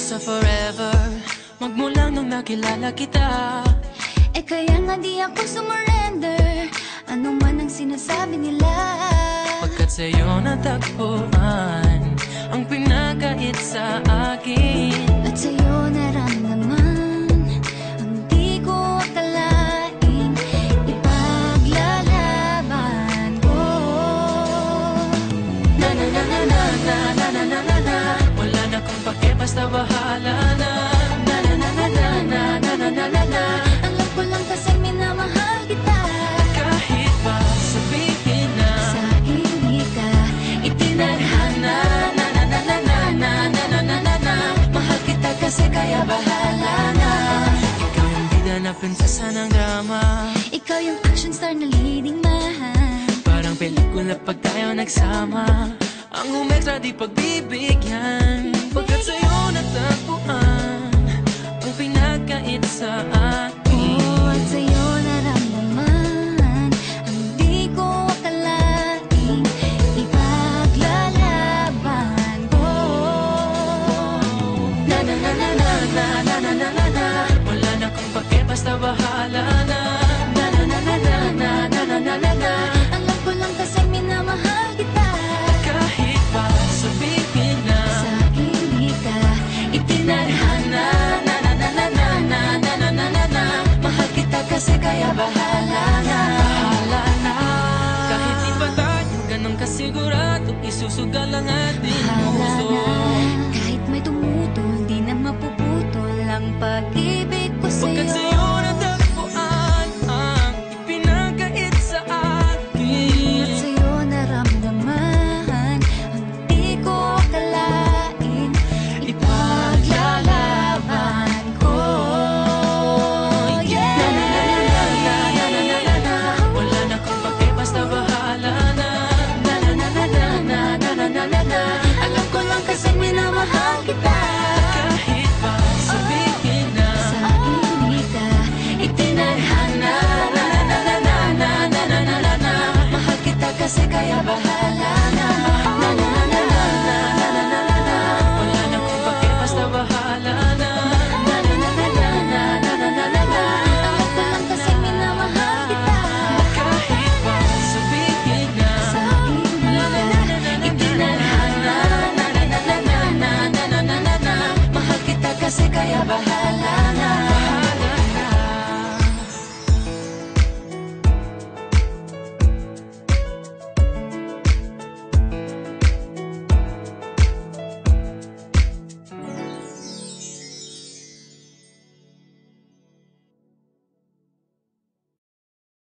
sa forever, magmula nung nakilala kita. Eh kaya nga di ako sumurrender, ano man ang sinasabi nila. Pagkat sa'yo natagpuan ang pinakait sa akin. At sa'yo naramdaman ang di ko akalaing ipaglalaban ko. Na na na na na na na na na na na. Wala na kung pake, basta bahala na. Na na na na na na na na na na na. Alam ko lang kasi minamahal kita. Kahit pa sabihin na Sa hindi ka itinadhana. na na na na na na na na na na na. Mahal kita kasi kaya bahala na. Ikaw yung bida na prinsesa ng drama. Ikaw yung action star na leading man. Parang pelikula pag tayo nagsama. Ang umextra di pagbibigyan. Pagkat sa'yo natagpuan ang pinakait sa akin. Oh, at sa'yo naramdaman ang di ko akalaing ipaglalaban ko. Na na na na na na na na na na na. Wala na kung pake, basta bahala na. Na na na na na na na na na na na. Alam ko lang kasi minamahal kita. Kahit pa sabihin na Sa hindi ka itinadhana. na na na na na na na na na na na. Mahal kita kasi kaya bahala na. Bahala na. Kahit di pa tayo ganun kasigurado, isusugal ang ating Bahala puso. na. Kahit may tumutol, di na mapuputol ang pag-ibig ko Pagkat sa'yo.